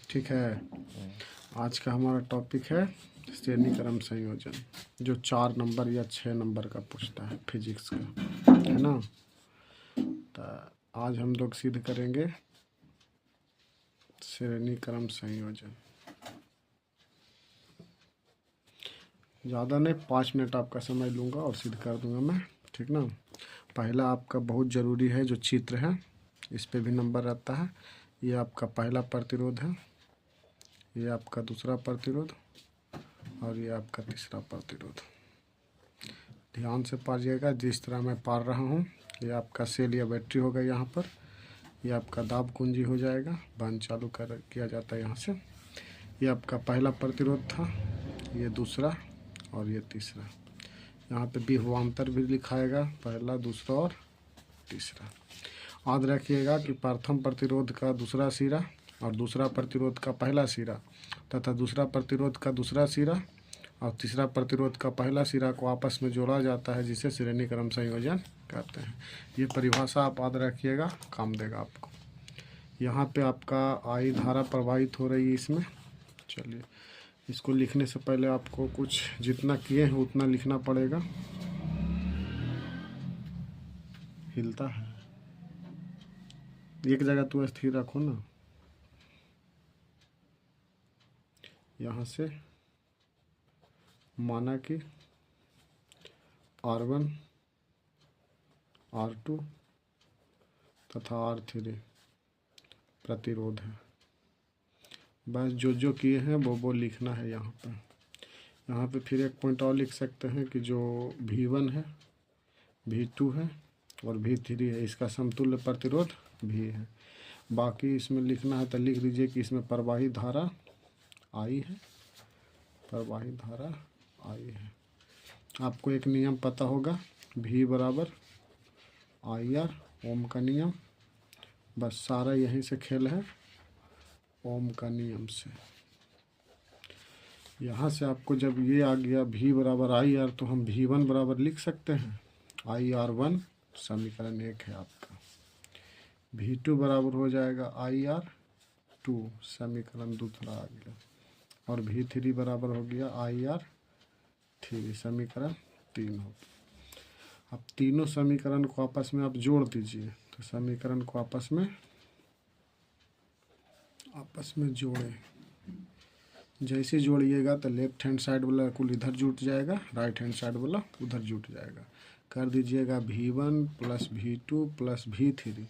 ठीक है। आज का हमारा टॉपिक है श्रेणी क्रम संयोजन, जो 4 नंबर या 6 नंबर का पूछता है फिजिक्स का, है ना। तो आज हम लोग सिद्ध करेंगे श्रेणी क्रम संयोजन। ज़्यादा नहीं, 5 मिनट आपका समय लूँगा और सिद्ध कर दूँगा मैं, ठीक ना। पहला आपका बहुत ज़रूरी है जो चित्र है, इस पे भी नंबर रहता है। ये आपका पहला प्रतिरोध है, ये आपका दूसरा प्रतिरोध और ये आपका तीसरा प्रतिरोध। ध्यान से पारिएगा, जिस तरह मैं पार रहा हूँ। ये आपका सेल या बैटरी होगा यहाँ पर, ये आपका दाब कुंजी हो जाएगा, बंद चालू किया जाता है यहाँ से। ये आपका पहला प्रतिरोध था, ये दूसरा और ये तीसरा। यहाँ पे विभवांतर भी लिखाएगा, पहला, दूसरा और तीसरा। याद रखिएगा कि प्रथम प्रतिरोध का दूसरा सिरा और दूसरा प्रतिरोध का पहला सिरा तथा दूसरा प्रतिरोध का दूसरा सिरा और तीसरा प्रतिरोध का पहला सिरा को आपस में जोड़ा जाता है, जिसे श्रेणी क्रम संयोजन कहते हैं। ये परिभाषा आप याद रखिएगा, काम देगा आपको। यहाँ पे आपका आई धारा प्रवाहित हो रही है इसमें। चलिए, इसको लिखने से पहले आपको कुछ जितना किए हैं उतना लिखना पड़ेगा। हिलता है, एक जगह तो स्थिर रखो ना। यहाँ से माना कि R1, R2 तथा R3 प्रतिरोध है। बस जो किए हैं वो लिखना है यहाँ पर। यहाँ पे फिर एक पॉइंट और लिख सकते हैं कि जो V1 है, V2 है और V3 है, इसका समतुल्य प्रतिरोध भी है। बाकी इसमें लिखना है तो लिख दीजिए कि इसमें प्रवाहित धारा आई है, प्रवाहित धारा आई है। आपको एक नियम पता होगा, V बराबर IR, ओम का नियम। बस सारा यहीं से खेल है, ओम का नियम से। यहाँ से आपको जब ये आ गया V बराबर IR, तो हम V1 बराबर लिख सकते हैं IR1, समीकरण 1 है आपका। V2 बराबर हो जाएगा IR2, समीकरण दूसरा आ गया। और V3 बराबर हो गया IR3, समीकरण 3 हो गया। अब तीनों समीकरण को आपस में आप जोड़ दीजिए, तो समीकरण को आपस में जोड़ें। जैसे जोड़िएगा तो लेफ्ट हैंड साइड वाला कुल इधर जुट जाएगा, राइट हैंड साइड वाला उधर जुट जाएगा। कर दीजिएगा V1 plus V2 plus V3,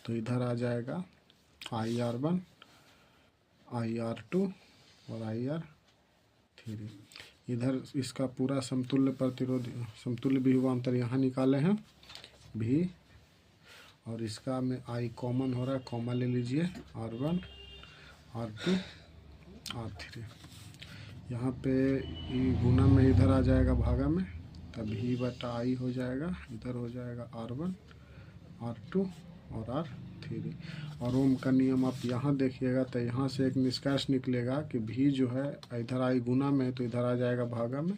तो इधर आ जाएगा IR1, IR2 और IR3। इधर इसका पूरा समतुल्य प्रतिरोध, समतुल्य विभवांतर यहाँ निकाले हैं V, और इसका में I कॉमन हो रहा है, कॉमा ले लीजिए, R1, R2, R3। यहाँ पे गुना में इधर आ जाएगा भागा में, तब V बटा I हो जाएगा, इधर हो जाएगा R1, R2 और R3। और ओम का नियम आप यहाँ देखिएगा तो यहाँ से एक निष्कर्ष निकलेगा कि V जो है इधर I गुना में, तो इधर आ जाएगा भागा में,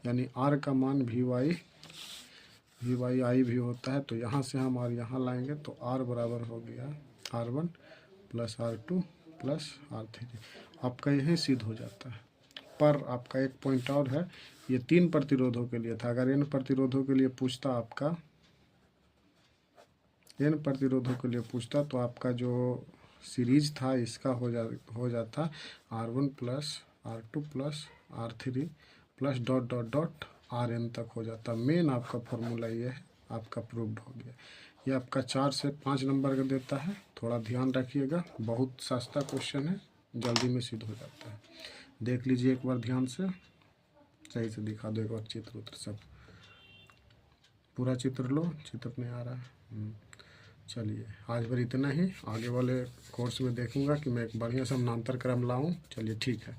यानी R का मान VY I भी होता है। तो यहाँ से हम R यहाँ लाएंगे तो R बराबर हो गया R1 plus R2 plus R3। आपका यही सिद्ध हो जाता है। पर आपका एक पॉइंट और है, ये 3 प्रतिरोधों के लिए था। अगर N प्रतिरोधों के लिए पूछता, आपका N प्रतिरोधों के लिए पूछता, तो आपका जो सीरीज था इसका हो जाता R1 plus R2 plus R3 plus dot dot dot RN तक हो जाता। मेन आपका फॉर्मूला ये है, आपका प्रूव्ड हो गया। ये आपका 4 से 5 नंबर का देता है, थोड़ा ध्यान रखिएगा। बहुत सस्ता क्वेश्चन है, जल्दी में सिद्ध हो जाता है। देख लीजिए एक बार ध्यान से, सही से दिखा दो एक बार चित्र उत्र सब। पूरा चित्र लो, चित्र नहीं आ रहा है। चलिए, आज भर इतना ही। आगे वाले कोर्स में देखूंगा कि मैं एक बढ़िया समानांतर क्रम लाऊं। चलिए, ठीक है।